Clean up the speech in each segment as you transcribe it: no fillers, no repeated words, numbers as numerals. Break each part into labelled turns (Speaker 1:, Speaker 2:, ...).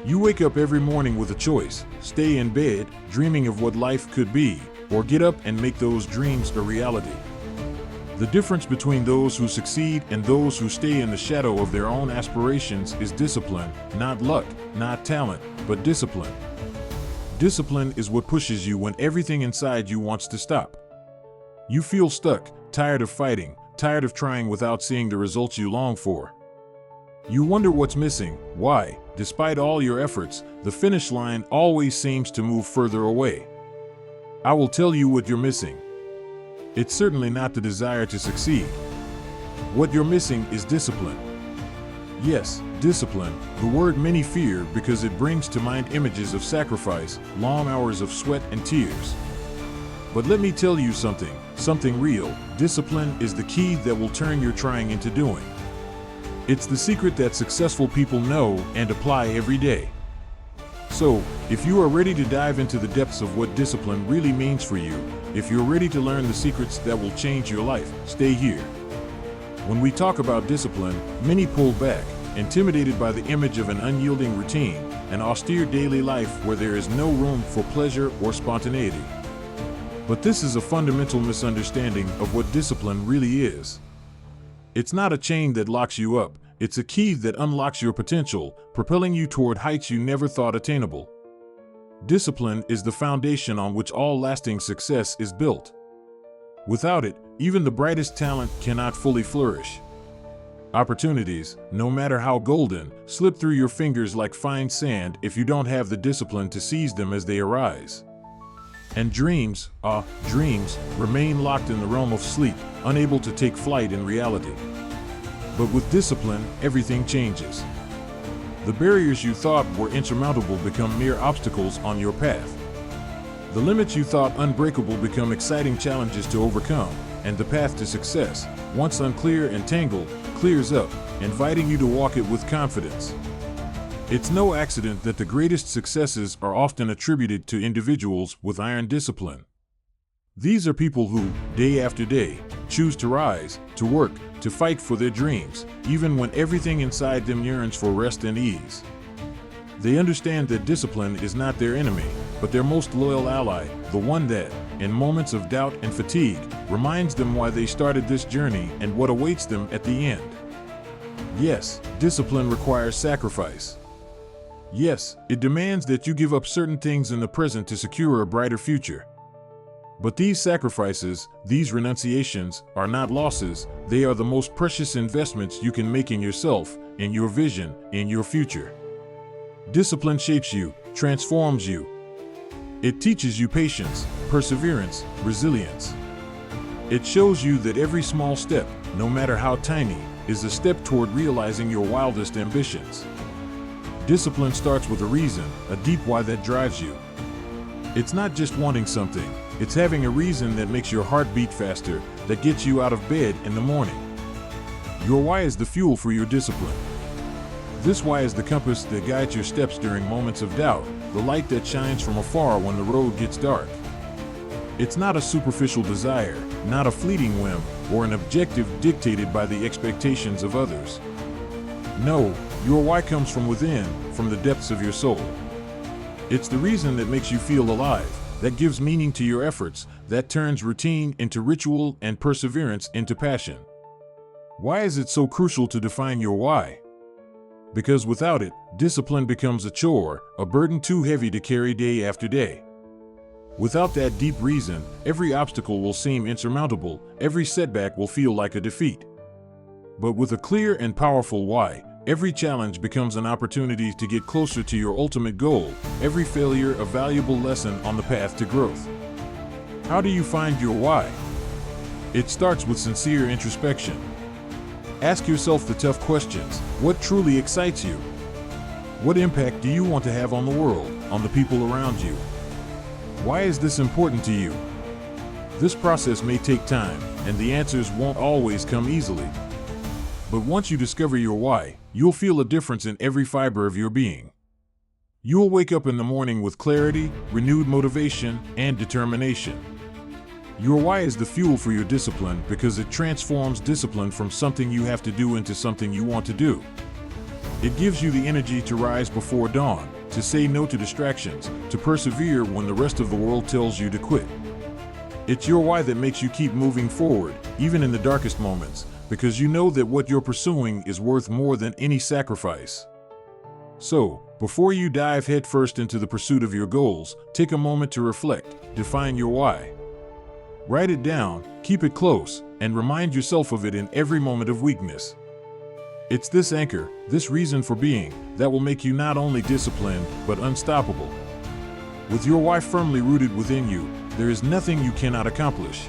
Speaker 1: You wake up every morning with a choice: stay in bed, dreaming of what life could be, or get up and make those dreams a reality. The difference between those who succeed and those who stay in the shadow of their own aspirations is discipline, not luck, not talent, but discipline. Discipline is what pushes you when everything inside you wants to stop. You feel stuck, tired of fighting, tired of trying without seeing the results you long for. You wonder what's missing, why, despite all your efforts, the finish line always seems to move further away. I will tell you what you're missing. It's certainly not the desire to succeed. What you're missing is discipline. Yes, discipline, the word many fear because it brings to mind images of sacrifice, long hours of sweat and tears. But let me tell you something real. Discipline is the key that will turn your trying into doing. It's the secret that successful people know and apply every day. So, if you are ready to dive into the depths of what discipline really means for you, if you're ready to learn the secrets that will change your life, stay here. When we talk about discipline, many pull back, intimidated by the image of an unyielding routine, an austere daily life where there is no room for pleasure or spontaneity. But this is a fundamental misunderstanding of what discipline really is. It's not a chain that locks you up. It's a key that unlocks your potential, propelling you toward heights you never thought attainable. Discipline is the foundation on which all lasting success is built. Without it, even the brightest talent cannot fully flourish. Opportunities, no matter how golden, slip through your fingers like fine sand if you don't have the discipline to seize them as they arise. And dreams remain locked in the realm of sleep, unable to take flight in reality. But with discipline, everything changes. The barriers you thought were insurmountable become mere obstacles on your path. The limits you thought unbreakable become exciting challenges to overcome, and the path to success, once unclear and tangled, clears up, inviting you to walk it with confidence. It's no accident that the greatest successes are often attributed to individuals with iron discipline. These are people who, day after day, choose to rise, to work, to fight for their dreams, even when everything inside them yearns for rest and ease. They understand that discipline is not their enemy, but their most loyal ally, the one that, in moments of doubt and fatigue, reminds them why they started this journey and what awaits them at the end. Yes, discipline requires sacrifice. Yes, it demands that you give up certain things in the present to secure a brighter future. But these sacrifices, these renunciations, are not losses. They are the most precious investments you can make in yourself, in your vision, in your future. Discipline shapes you, transforms you. It teaches you patience, perseverance, resilience. It shows you that every small step, no matter how tiny, is a step toward realizing your wildest ambitions. Discipline starts with a reason, a deep why that drives you. It's not just wanting something, it's having a reason that makes your heart beat faster, that gets you out of bed in the morning. Your why is the fuel for your discipline. This why is the compass that guides your steps during moments of doubt, the light that shines from afar when the road gets dark. It's not a superficial desire, not a fleeting whim, or an objective dictated by the expectations of others. No, your why comes from within, from the depths of your soul. It's the reason that makes you feel alive, that gives meaning to your efforts, that turns routine into ritual and perseverance into passion. Why is it so crucial to define your why? Because without it, discipline becomes a chore, a burden too heavy to carry day after day. Without that deep reason, every obstacle will seem insurmountable, every setback will feel like a defeat. But with a clear and powerful why, every challenge becomes an opportunity to get closer to your ultimate goal, every failure a valuable lesson on the path to growth. How do you find your why? It starts with sincere introspection. Ask yourself the tough questions. What truly excites you? What impact do you want to have on the world, on the people around you? Why is this important to you? This process may take time, and the answers won't always come easily. But once you discover your why, you'll feel a difference in every fiber of your being. You'll wake up in the morning with clarity, renewed motivation, and determination. Your why is the fuel for your discipline because it transforms discipline from something you have to do into something you want to do. It gives you the energy to rise before dawn, to say no to distractions, to persevere when the rest of the world tells you to quit. It's your why that makes you keep moving forward, even in the darkest moments, because you know that what you're pursuing is worth more than any sacrifice. So, before you dive headfirst into the pursuit of your goals, take a moment to reflect, define your why. Write it down, keep it close, and remind yourself of it in every moment of weakness. It's this anchor, this reason for being, that will make you not only disciplined, but unstoppable. With your why firmly rooted within you, there is nothing you cannot accomplish.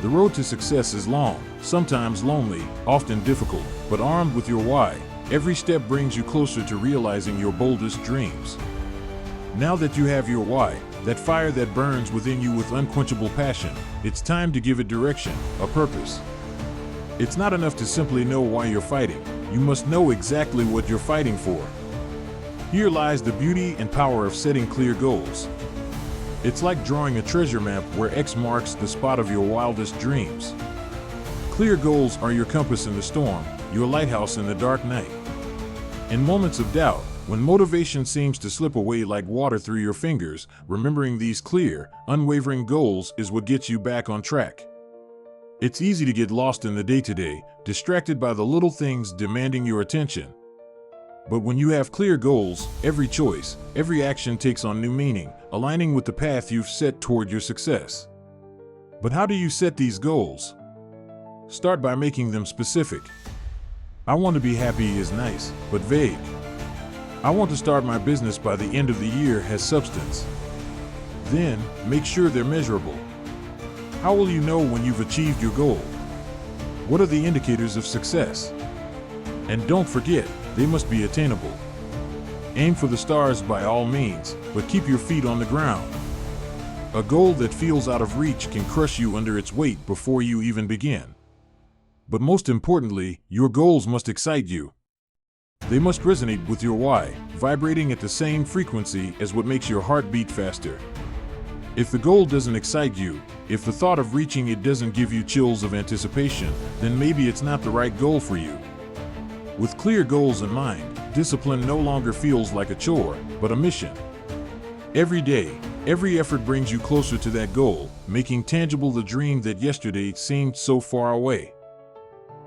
Speaker 1: The road to success is long, sometimes lonely, often difficult, but armed with your why, every step brings you closer to realizing your boldest dreams. Now that you have your why, that fire that burns within you with unquenchable passion, it's time to give it direction, a purpose. It's not enough to simply know why you're fighting. You must know exactly what you're fighting for. Here lies the beauty and power of setting clear goals. It's like drawing a treasure map where X marks the spot of your wildest dreams. Clear goals are your compass in the storm, your lighthouse in the dark night. In moments of doubt, when motivation seems to slip away like water through your fingers, remembering these clear, unwavering goals is what gets you back on track. It's easy to get lost in the day-to-day, distracted by the little things demanding your attention. But when you have clear goals, every choice, every action takes on new meaning, aligning with the path you've set toward your success. But how do you set these goals? Start by making them specific. I want to be happy is nice, but vague. I want to start my business by the end of the year has substance. Then, make sure they're measurable. How will you know when you've achieved your goal? What are the indicators of success? And don't forget, they must be attainable. Aim for the stars by all means, but keep your feet on the ground. A goal that feels out of reach can crush you under its weight before you even begin. But most importantly, your goals must excite you. They must resonate with your why, vibrating at the same frequency as what makes your heart beat faster. If the goal doesn't excite you, if the thought of reaching it doesn't give you chills of anticipation, then maybe it's not the right goal for you. With clear goals in mind, discipline no longer feels like a chore, but a mission. Every day, every effort brings you closer to that goal, making tangible the dream that yesterday seemed so far away.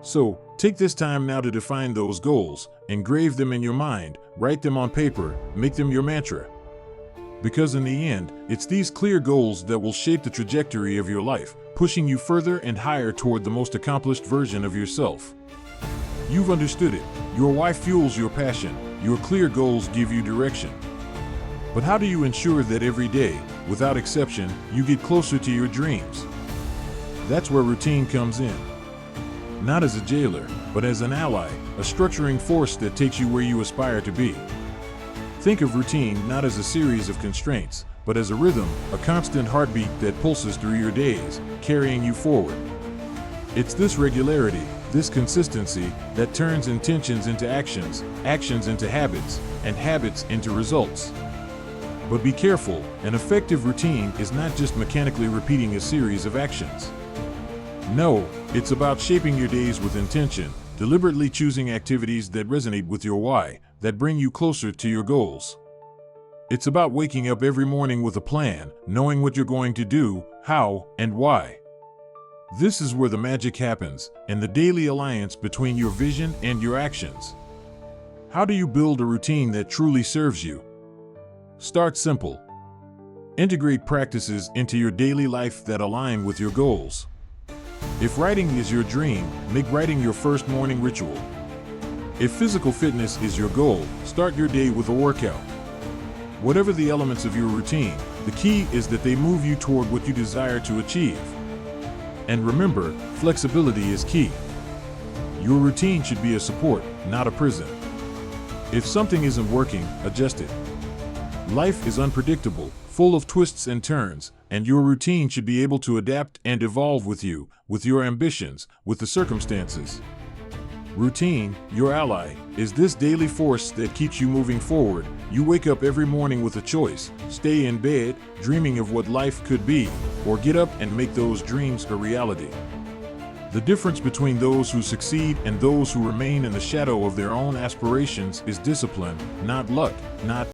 Speaker 1: So, take this time now to define those goals, engrave them in your mind, write them on paper, make them your mantra. Because in the end, it's these clear goals that will shape the trajectory of your life, pushing you further and higher toward the most accomplished version of yourself. You've understood it. Your why fuels your passion. Your clear goals give you direction. But how do you ensure that every day, without exception, you get closer to your dreams? That's where routine comes in. Not as a jailer, but as an ally, a structuring force that takes you where you aspire to be. Think of routine not as a series of constraints, but as a rhythm, a constant heartbeat that pulses through your days, carrying you forward. It's this regularity, this consistency, that turns intentions into actions, actions into habits, and habits into results. But be careful, an effective routine is not just mechanically repeating a series of actions. No, it's about shaping your days with intention, deliberately choosing activities that resonate with your why, that bring you closer to your goals. It's about waking up every morning with a plan, knowing what you're going to do, how, and why. This is where the magic happens, in the daily alliance between your vision and your actions. How do you build a routine that truly serves you? Start simple. Integrate practices into your daily life that align with your goals. If writing is your dream, make writing your first morning ritual. If physical fitness is your goal, start your day with a workout. Whatever the elements of your routine, the key is that they move you toward what you desire to achieve. And remember, flexibility is key. Your routine should be a support, not a prison. If something isn't working, adjust it. Life is unpredictable, full of twists and turns, and your routine should be able to adapt and evolve with you, with your ambitions, with the circumstances. Routine, your ally, is this daily force that keeps you moving forward. You wake up every morning with a choice: stay in bed, dreaming of what life could be, or get up and make those dreams a reality. The difference between those who succeed and those who remain in the shadow of their own aspirations is discipline, not luck, not